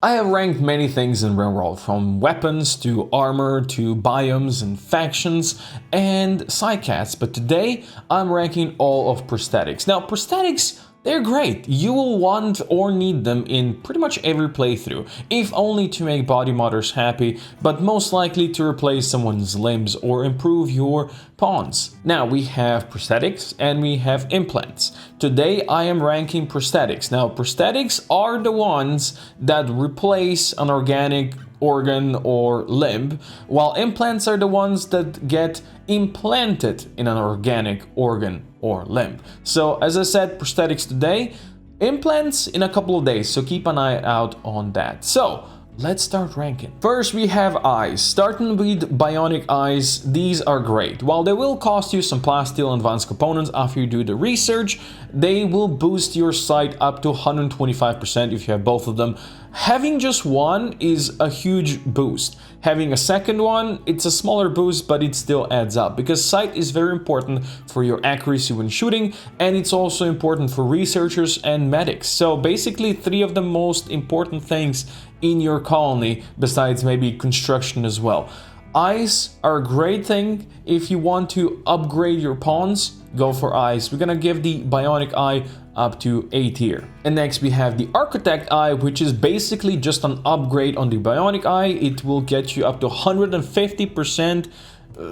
I have ranked many things in RimWorld, from weapons to armor to biomes and factions and sidecats, but today I'm ranking all of prosthetics. Now, prosthetics, they're great. You will want or need them in pretty much every playthrough, if only to make body modders happy, but most likely to replace someone's limbs or improve your pawns. Now, we have prosthetics and we have implants. Today I am ranking prosthetics. Now, prosthetics are the ones that replace an organic organ or limb, while implants are the ones that get implanted in an organic organ or limb. So as I said, prosthetics today, implants in a couple of days, so keep an eye out on that. So let's start ranking. First, we have eyes. Starting with bionic eyes, these are great. While they will cost you some plasteel and advanced components after you do the research, they will boost your sight up to 125% if you have both of them. Having just one is a huge boost. Having a second one, it's a smaller boost, but it still adds up, because sight is very important for your accuracy when shooting, and it's also important for researchers and medics. So basically, three of the most important things in your colony, besides maybe construction as well. Eyes are a great thing. If you want to upgrade your pawns, go for eyes. We're gonna give the bionic eye up to A tier. And next we have the architect eye, which is basically just an upgrade on the bionic eye. It will get you up to 150%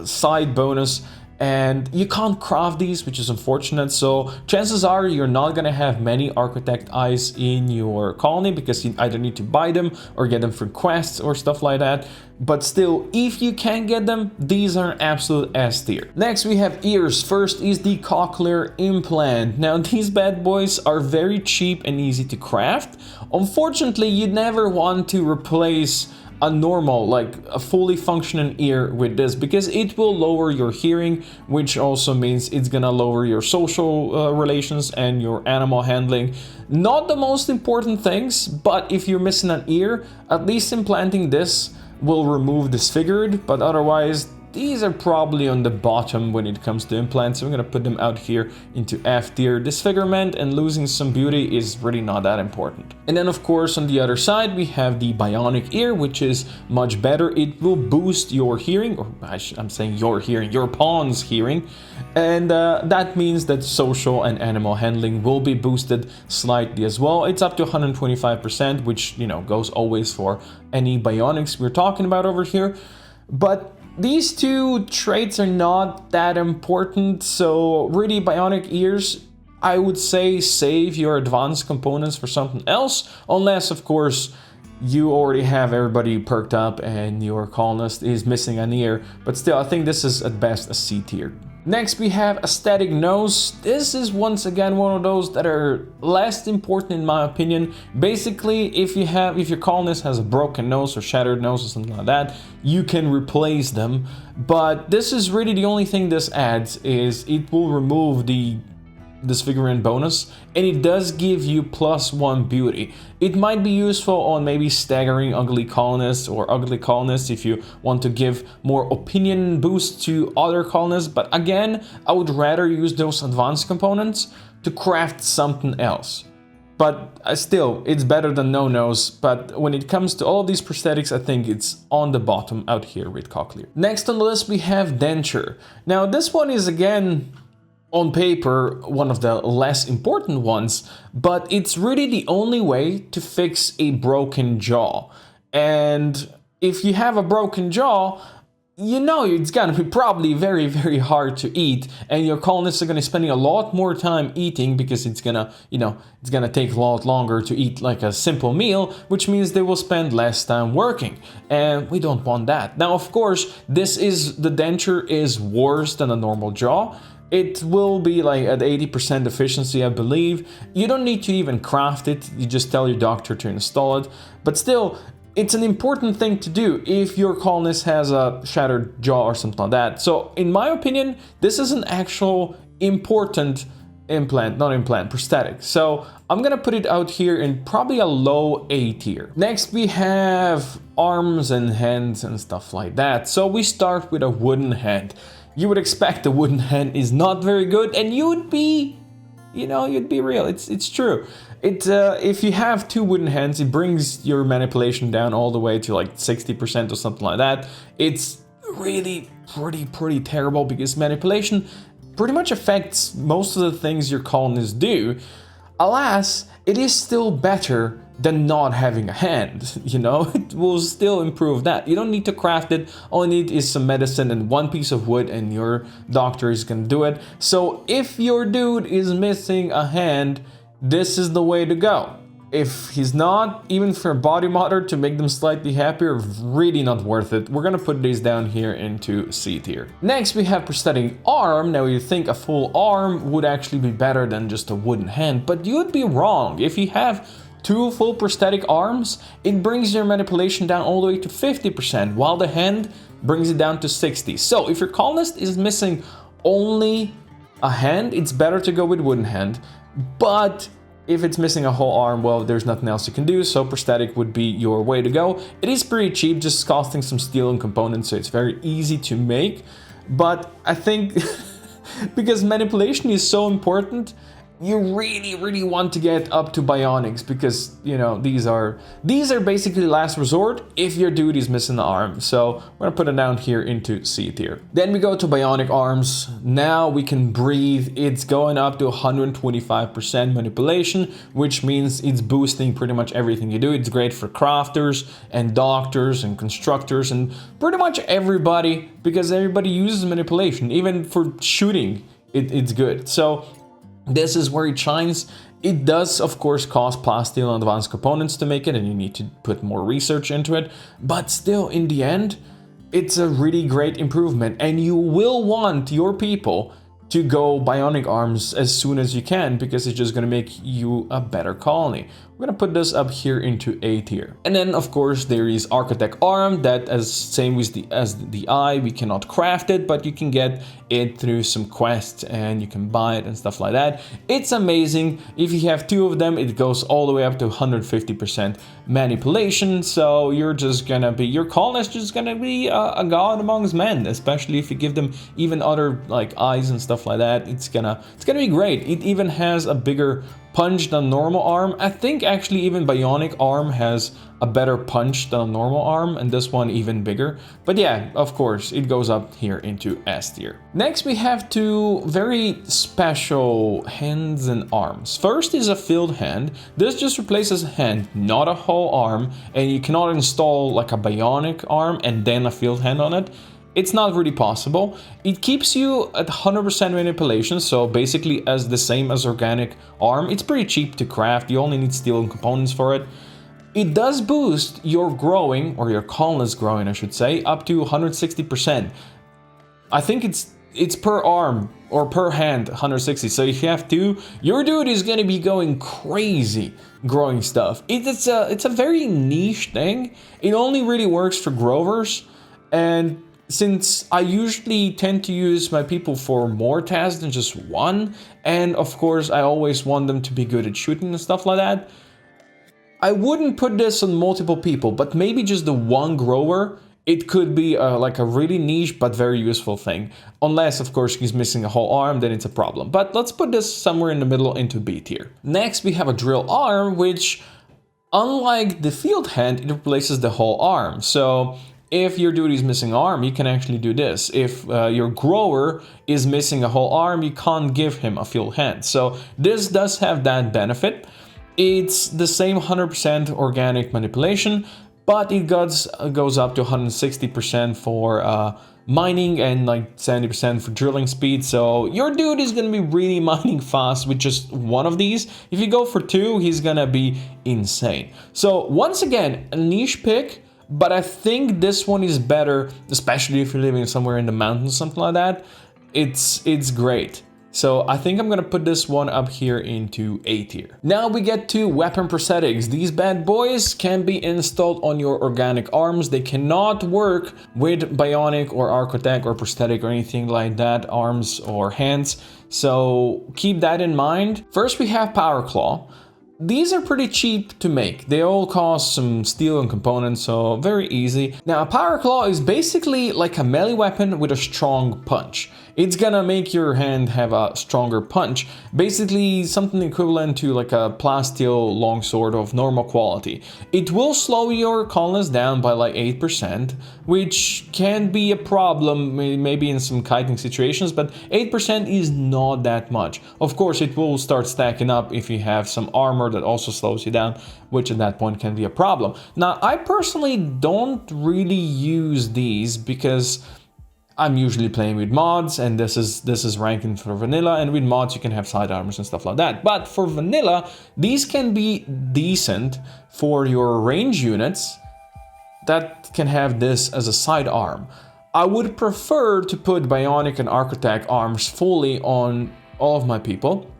side bonus, and you can't craft these, which is unfortunate, so chances are you're not gonna have many architect eyes in your colony, because you either need to buy them or get them for quests or stuff like that. But still, if you can get them, these are absolute S tier. Next we have ears. First is the cochlear implant. Now, these bad boys are very cheap and easy to craft. Unfortunately, you never want to replace a normal, like a fully functioning ear with this, because it will lower your hearing, which also means it's gonna lower your social relations and your animal handling. Not the most important things, but if you're missing an ear, at least implanting this will remove disfigured, but otherwise these are probably on the bottom when it comes to implants. So I'm gonna put them out here into F tier. Disfigurement and losing some beauty is really not that important. And then of course on the other side we have the bionic ear, which is much better. It will boost your hearing, or I'm saying your hearing, your pawn's hearing, and that means that social and animal handling will be boosted slightly as well. It's up to 125%, which, you know, goes always for any bionics we're talking about over here. But these two traits are not that important, so really bionic ears, I would say save your advanced components for something else, unless of course you already have everybody perked up and your colonist is missing an ear, but still I think this is at best a C tier. Next we have aesthetic nose. This is once again one of those that are less important in my opinion. Basically, if your colonist has a broken nose or shattered nose or something like that, you can replace them. But this is really the only thing this adds, is it will remove the disfigurement bonus, and it does give you +1 beauty. It might be useful on maybe staggering ugly colonists or ugly colonists if you want to give more opinion boost to other colonists, but again, I would rather use those advanced components to craft something else. But still, it's better than no nose. But when it comes to all of these prosthetics, I think it's on the bottom out here with cochlear. Next on the list we have denture. Now this one is again, on paper, one of the less important ones, but it's really the only way to fix a broken jaw. And if you have a broken jaw, you know it's gonna be probably very, very hard to eat, and your colonists are gonna be spending a lot more time eating, because it's gonna, you know, it's gonna take a lot longer to eat like a simple meal, which means they will spend less time working, and we don't want that. Now, of course, the denture is worse than a normal jaw. It will be like at 80% efficiency, I believe. You don't need to even craft it, you just tell your doctor to install it. But still, it's an important thing to do if your colonist has a shattered jaw or something like that. So in my opinion, this is an actual important prosthetic. So I'm gonna put it out here in probably a low A tier. Next we have arms and hands and stuff like that. So we start with a wooden hand. You would expect the wooden hand is not very good, and you'd be real. It's true. If you have 2 wooden hands, it brings your manipulation down all the way to like 60% or something like that. It's really pretty terrible because manipulation pretty much affects most of the things your colonists do. Alas, it is still better than not having a hand, you know? It will still improve that. You don't need to craft it, all you need is some medicine and 1 piece of wood and your doctor is gonna do it. So if your dude is missing a hand, this is the way to go. If he's not, even for a body modder to make them slightly happier, really not worth it. We're gonna put these down here into C tier. Next we have prosthetic arm. Now you think a full arm would actually be better than just a wooden hand, but you'd be wrong. If you have 2 full prosthetic arms, it brings your manipulation down all the way to 50%, while the hand brings it down to 60. So if your colonist is missing only a hand, it's better to go with wooden hand. But if it's missing a whole arm, well, there's nothing else you can do, so prosthetic would be your way to go. It is pretty cheap, just costing some steel and components, so it's very easy to make. But I think because manipulation is so important, you really want to get up to bionics because, you know, these are basically last resort if your dude is missing the arm. So we're gonna put it down here into C tier. Then we go to bionic arms. Now we can breathe. It's going up to 125% manipulation, which means it's boosting pretty much everything you do. It's great for crafters and doctors and constructors and pretty much everybody, because everybody uses manipulation. Even for shooting, it's good. So this is where it shines. It does, of course, cost plasteel and advanced components to make it, and you need to put more research into it. But still, in the end, it's a really great improvement, and you will want your people to go bionic arms as soon as you can, because it's just going to make you a better colony. We're going to put this up here into A tier. And then, of course, there is architect arm. That as same as the eye, we cannot craft it, but you can get it through some quests and you can buy it and stuff like that. It's amazing. If you have 2 of them, it goes all the way up to 150% manipulation. So you're just gonna be, your colonist just gonna be a god amongst men, especially if you give them even other like eyes and stuff like that. It's gonna be great. It even has a bigger punch than normal arm. I think actually even bionic arm has a better punch than a normal arm, and this one even bigger. But yeah, of course, it goes up here into S tier. Next we have 2 very special hands and arms. First is a field hand. This just replaces a hand, not a whole arm, and you cannot install like a bionic arm and then a field hand on it. It's not really possible. It keeps you at 100% manipulation, so basically as the same as organic arm. It's pretty cheap to craft, you only need steel and components for it. It does boost your growing, or your colonist growing I should say, up to 160%. I think it's per arm or per hand 160, so if you have 2, your dude is gonna be going crazy growing stuff. It's a very niche thing. It only really works for growers, and since I usually tend to use my people for more tasks than just one, and of course I always want them to be good at shooting and stuff like that, I wouldn't put this on multiple people, but maybe just the one grower. It could be like a really niche but very useful thing. Unless, of course, he's missing a whole arm, then it's a problem. But let's put this somewhere in the middle into B tier. Next, we have a drill arm, which, unlike the field hand, it replaces the whole arm. So if your dude is missing an arm, you can actually do this. If your grower is missing a whole arm, you can't give him a field hand. So this does have that benefit. It's the same 100% organic manipulation, but it goes up to 160% for mining and like 70% for drilling speed. So your dude is going to be really mining fast with just one of these. If you go for 2, he's going to be insane. So once again, a niche pick, but I think this one is better, especially if you're living somewhere in the mountains, something like that. It's great. So I think I'm gonna put this one up here into A tier. Now we get to weapon prosthetics. These bad boys can be installed on your organic arms. They cannot work with bionic or architect or prosthetic or anything like that, arms or hands. So keep that in mind. First we have Power Claw. These are pretty cheap to make. They all cost some steel and components, so very easy. Now, a power claw is basically like a melee weapon with a strong punch. It's gonna make your hand have a stronger punch. Basically, something equivalent to like a plasteel longsword of normal quality. It will slow your colonists down by like 8%, which can be a problem maybe in some kiting situations, but 8% is not that much. Of course, it will start stacking up if you have some armor that also slows you down, which at that point can be a problem. Now, I personally don't really use these because I'm usually playing with mods, and this is ranking for vanilla, and with mods you can have side armors and stuff like that. But for vanilla, these can be decent for your range units that can have this as a side arm. I would prefer to put Bionic and Arc Attack arms fully on all of my people.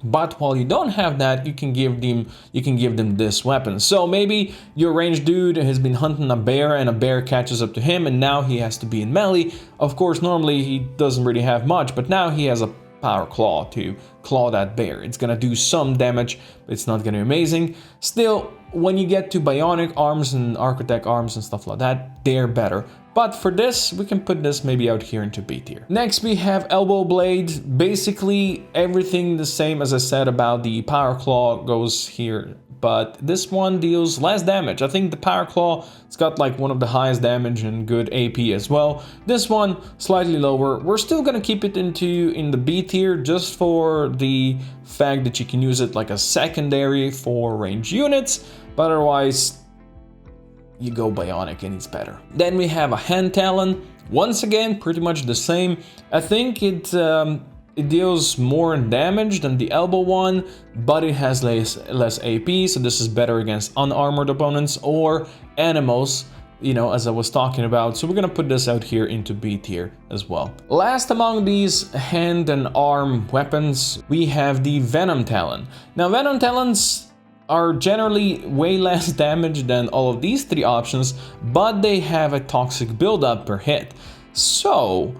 But while you don't have that, you can give them this weapon. So maybe your ranged dude has been hunting a bear and a bear catches up to him and now he has to be in melee. Of course, normally he doesn't really have much, but now he has a power claw to claw that bear. It's gonna do some damage, but it's not gonna be amazing. Still, when you get to Bionic arms and Arc Attack arms and stuff like that, they're better. But for this, we can put this maybe out here into B tier. Next, we have Elbow Blade. Basically, everything the same as I said about the Power Claw goes here. But this one deals less damage. I think the Power Claw, it's got like one of the highest damage and good AP as well. This one, slightly lower. We're still gonna keep it in the B tier just for the fact that you can use it like a secondary for range units. But otherwise, you go Bionic and it's better. Then we have a Hand Talon. Once again, pretty much the same. I think it deals more damage than the elbow one, but it has less AP, so this is better against unarmored opponents or animals, you know, as I was talking about. So we're gonna put this out here into B tier as well. Last among these hand and arm weapons, we have the Venom Talon. Now, Venom Talons are generally way less damage than all of these three options, but they have a toxic buildup per hit. So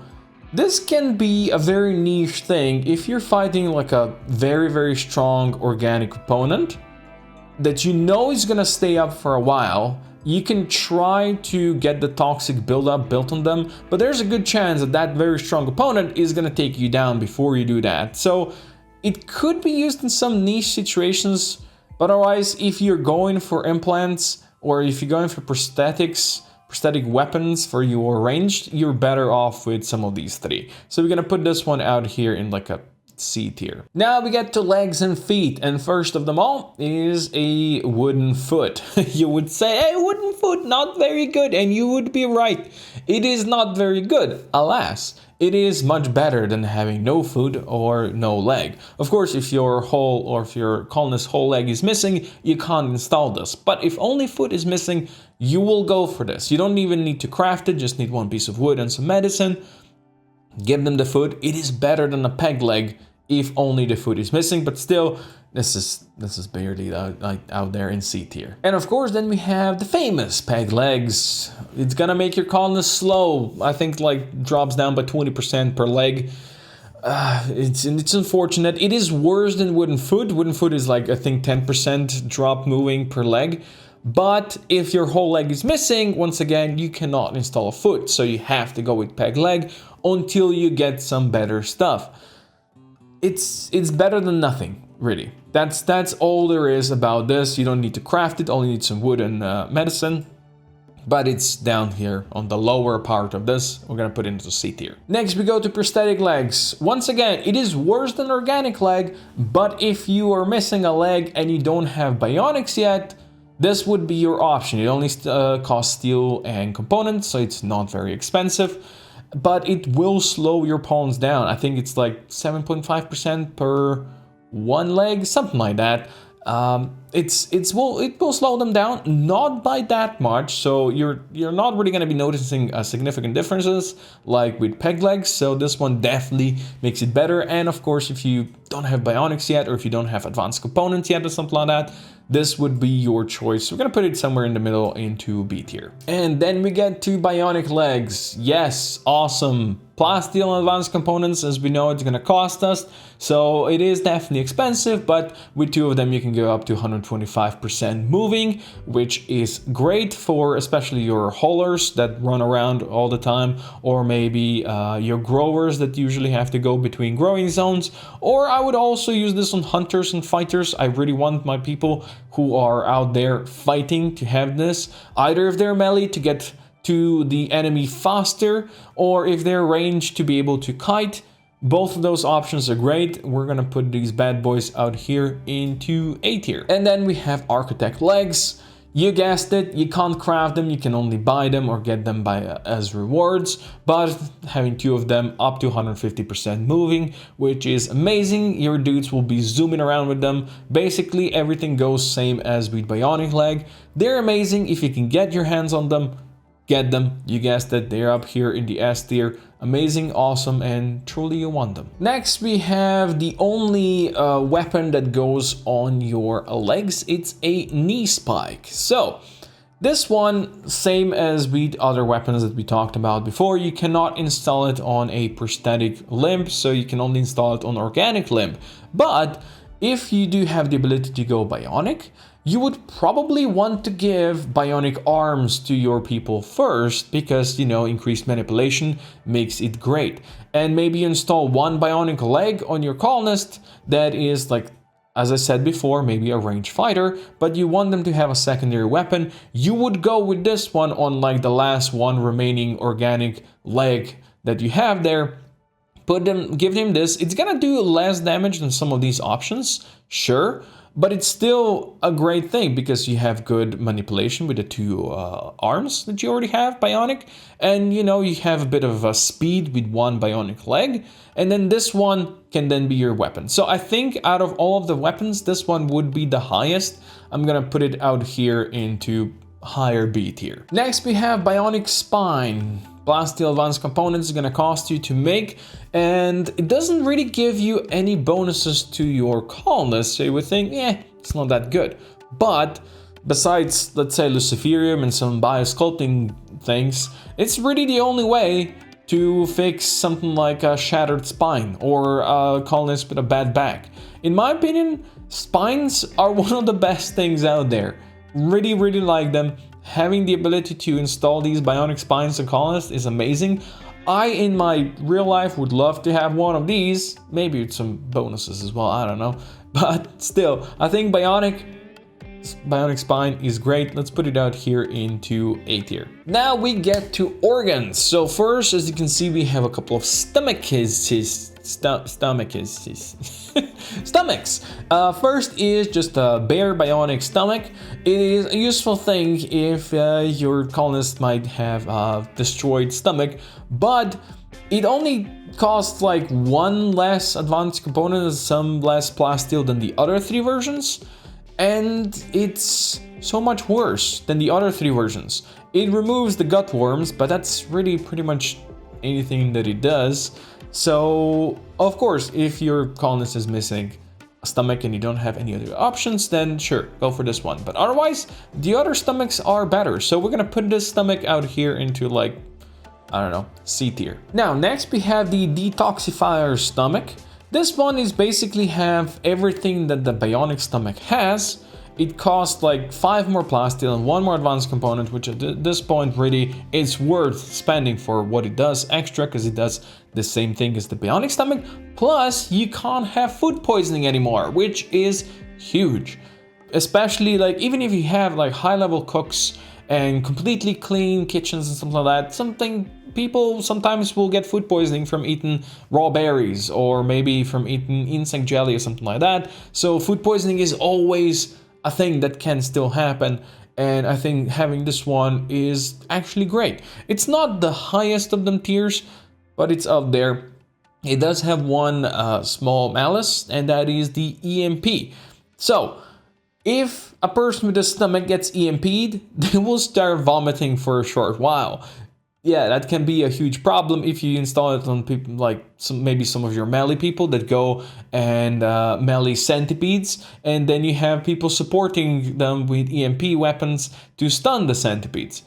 this can be a very niche thing if you're fighting like a very strong organic opponent that you know is gonna stay up for a while. You can try to get the toxic buildup built on them, but there's a good chance that that very strong opponent is gonna take you down before you do that. So it could be used in some niche situations. But otherwise, if you're going for implants or if you're going for prosthetic weapons for your ranged, you're better off with some of these three. So we're gonna put this one out here in like a C tier. Now we get to legs and feet, and first of them all is a wooden foot. You would say, hey, wooden foot, not very good, and you would be right. It is not very good, alas. It is much better than having no foot or no leg. Of course, if your colonist's whole leg is missing, you can't install this. But if only foot is missing, you will go for this. You don't even need to craft it, just need one piece of wood and some medicine. Give them the foot. It is better than a peg leg if only the foot is missing, but still, this is barely out there in C tier. And of course, then we have the famous peg legs. It's gonna make your colonist slow. I think like drops down by 20% per leg. It's unfortunate. It is worse than wooden foot. Wooden foot is like, I think 10% drop moving per leg. But if your whole leg is missing, once again, you cannot install a foot. So you have to go with peg leg until you get some better stuff. It's better than nothing, really. That's all there is about this. You don't need to craft it, only need some wood and medicine. But it's down here on the lower part of this. We're gonna put it into C tier. Next, we go to prosthetic legs. Once again, it is worse than organic leg, but if you are missing a leg and you don't have bionics yet, this would be your option. It only costs steel and components, so it's not very expensive. But it will slow your pawns down. I think it's like 7.5% per one leg, something like that. it will slow them down, not by that much. So you're not really going to be noticing significant differences like with peg legs. So this one definitely makes it better. And of course, if you don't have bionics yet, or if you don't have advanced components yet or something like that, this would be your choice. We're gonna put it somewhere in the middle into B tier. And then we get to bionic legs. Yes, awesome. Plasteel and advanced components, as we know, it's gonna cost us. So it is definitely expensive, but with 2 of them, you can go up to 125% moving, which is great for especially your haulers that run around all the time, or maybe your growers that usually have to go between growing zones. Or I would also use this on hunters and fighters. I really want my people who are out there fighting to have this, either if they're melee to get to the enemy faster, or if they're ranged to be able to kite. Both of those options are great. We're gonna put these bad boys out here into A tier. And then we have architect legs. You guessed it, you can't craft them, you can only buy them or get them by as rewards, but having 2 of them up to 150% moving, which is amazing. Your dudes will be zooming around with them. Basically everything goes same as with bionic leg. They're amazing. If you can get your hands on them, get them. You guessed it, they're up here in the S tier. Amazing, awesome, and truly you want them. Next, we have the only weapon that goes on your legs. It's a knee spike. So this one, same as with other weapons that we talked about before, you cannot install it on a prosthetic limb, so you can only install it on organic limb. But if you do have the ability to go bionic, you would probably want to give bionic arms to your people first, because, you know, increased manipulation makes it great. And maybe install 1 bionic leg on your colonist that is, like, as I said before, maybe a ranged fighter, but you want them to have a secondary weapon. You would go with this one on like the last one remaining organic leg that you have there. Give him this. It's gonna do less damage than some of these options, sure, but it's still a great thing because you have good manipulation with the 2 arms that you already have bionic, and you know, you have a bit of a speed with 1 bionic leg, and then this one can then be your weapon. So I think out of all of the weapons, this one would be the highest. I'm gonna put it out here into higher B tier. Next, we have bionic spine. Plasteel advanced components is gonna cost you to make, and it doesn't really give you any bonuses to your colonists, so you would think, it's not that good. But besides, let's say, Luciferium and some biosculpting things, it's really the only way to fix something like a shattered spine or a colonist with a bad back. In my opinion, spines are one of the best things out there. Really, really like them. Having the ability to install these bionic spines and colonists is amazing. I, in my real life, would love to have one of these, maybe with some bonuses as well, I don't know. But still, I think bionic spine is great. Let's put it out here into A tier. Now we get to organs. So first, as you can see, we have a couple of stomachs. First is just a bare bionic stomach. It is a useful thing if your colonist might have a destroyed stomach, but it only costs like 1 less advanced component and some less plasteel than the other 3 versions. And it's so much worse than the other 3 versions. It removes the gut worms, but that's really pretty much anything that it does. So, of course, if your colonist is missing a stomach and you don't have any other options, then sure, go for this one. But otherwise, the other stomachs are better. So we're gonna put this stomach out here into like, I don't know, C tier. Now, next we have the detoxifier stomach. This one is basically have everything that the bionic stomach has. It costs like 5 more plasteel and 1 more advanced component, which at this point really is worth spending for what it does extra, because it does the same thing as the bionic stomach. Plus, you can't have food poisoning anymore, which is huge. Especially like even if you have like high-level cooks and completely clean kitchens and something like that, people sometimes will get food poisoning from eating raw berries or maybe from eating insect jelly or something like that. So food poisoning is always a thing that can still happen, and I think having this one is actually great. It's not the highest of them tiers, but it's up there. It does have one small malus, and that is the EMP. So If a person with a stomach gets EMP'd, they will start vomiting for a short while. Yeah, that can be a huge problem if you install it on people like maybe some of your melee people that go and melee centipedes, and then you have people supporting them with EMP weapons to stun the centipedes.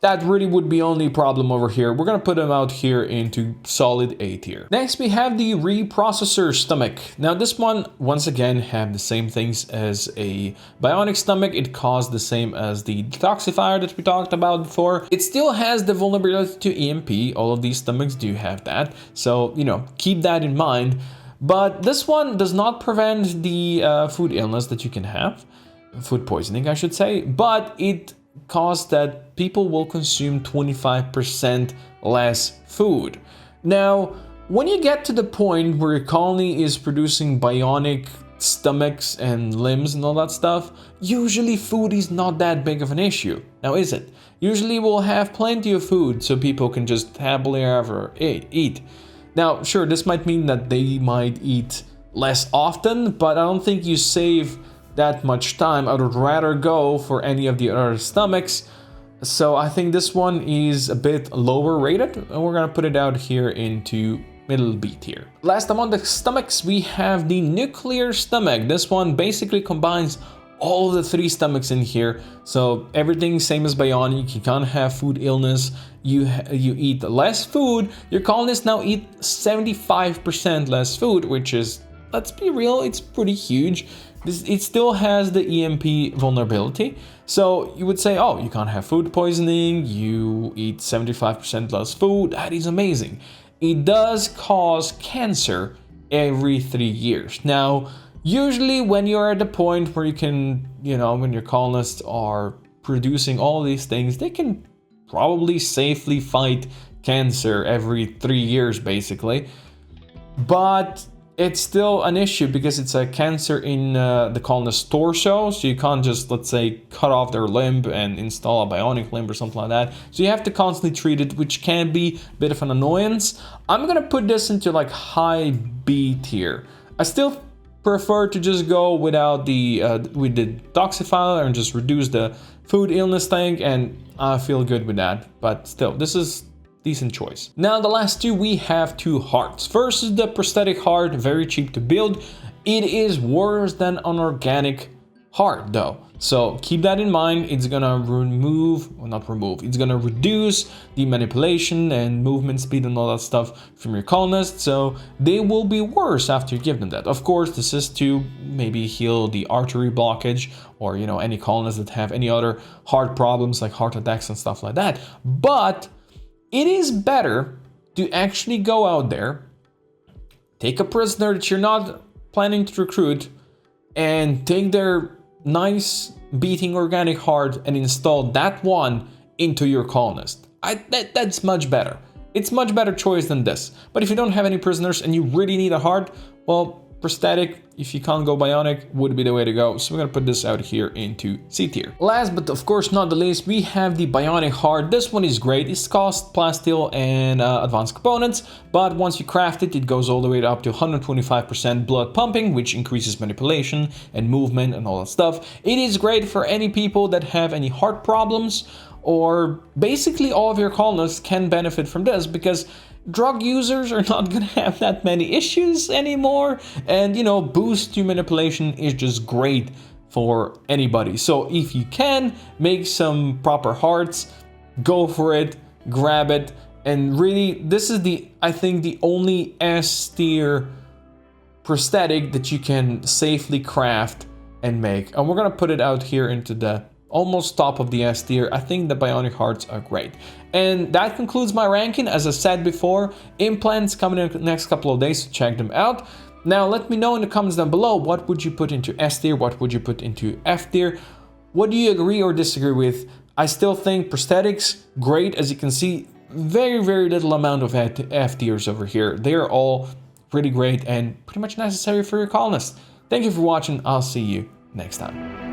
That really would be only problem over here. We're gonna put them out here into solid A tier. Next, we have the reprocessor stomach. Now this one, once again, have the same things as a bionic stomach. It caused the same as the detoxifier that we talked about before. It still has the vulnerability to EMP. All of these stomachs do have that. So, you know, keep that in mind. But this one does not prevent the food illness that you can have. Food poisoning, I should say. But it cause that people will consume 25% less food. Now, when you get to the point where your colony is producing bionic stomachs and limbs and all that stuff, usually food is not that big of an issue. Now, is it? Usually we'll have plenty of food so people can just happily ever eat. Now, sure, this might mean that they might eat less often, but I don't think you save that much time. I would rather go for any of the other stomachs. So I think this one is a bit lower rated, and we're gonna put it out here into middle B tier. Last among the stomachs, we have the nuclear stomach. This one basically combines all of the three stomachs in here. So everything same as bionic. You can't have food illness. You eat less food. Your colonists now eat 75% less food, which is, let's be real, it's pretty huge. It still has the EMP vulnerability. So you would say, oh, you can't have food poisoning, you eat 75% less food, that is amazing. It does cause cancer every 3 years. Now, usually when you're at the point where you can, you know, when your colonists are producing all these things, they can probably safely fight cancer every 3 years, basically. But it's still an issue because it's a cancer in the colonist's torso, so you can't just, let's say, cut off their limb and install a bionic limb or something like that. So you have to constantly treat it, which can be a bit of an annoyance. I'm gonna put this into like high B tier. I still prefer to just go without the with the detoxifier and just reduce the food illness thing, and I feel good with that. But still, this is decent choice. Now the last two, we have two hearts. First is the prosthetic heart, very cheap to build. It is worse than an organic heart though. So keep that in mind. It's gonna it's gonna reduce the manipulation and movement speed and all that stuff from your colonists. So they will be worse after you give them that. Of course, this is to maybe heal the artery blockage or, you know, any colonists that have any other heart problems like heart attacks and stuff like that. But it is better to actually go out there, take a prisoner that you're not planning to recruit, and take their nice beating organic heart and install that one into your colonist. That's much better. It's much better choice than this. But if you don't have any prisoners and you really need a heart, well, prosthetic, if you can't go bionic, would be the way to go. So we're gonna put this out here into C tier. Last but of course not the least, we have the bionic heart. This one is great. It's cost plasteel and advanced components, but once you craft it, it goes all the way up to 125% blood pumping, which increases manipulation and movement and all that stuff. It is great for any people that have any heart problems, or basically all of your colonists can benefit from this because drug users are not gonna have that many issues anymore, and you know, boost to manipulation is just great for anybody. So if you can make some proper hearts, go for it, grab it. And really, this is I think the only S tier prosthetic that you can safely craft and make. And we're gonna put it out here into the almost top of the S tier. I think the bionic hearts are great. And that concludes my ranking. As I said before, implants coming in the next couple of days, so check them out. Now let me know in the comments down below, what would you put into S tier, what would you put into F tier? What do you agree or disagree with? I still think prosthetics, great. As you can see, very little amount of F tiers over here. They're all pretty great and pretty much necessary for your colonists. Thank you for watching. I'll see you next time.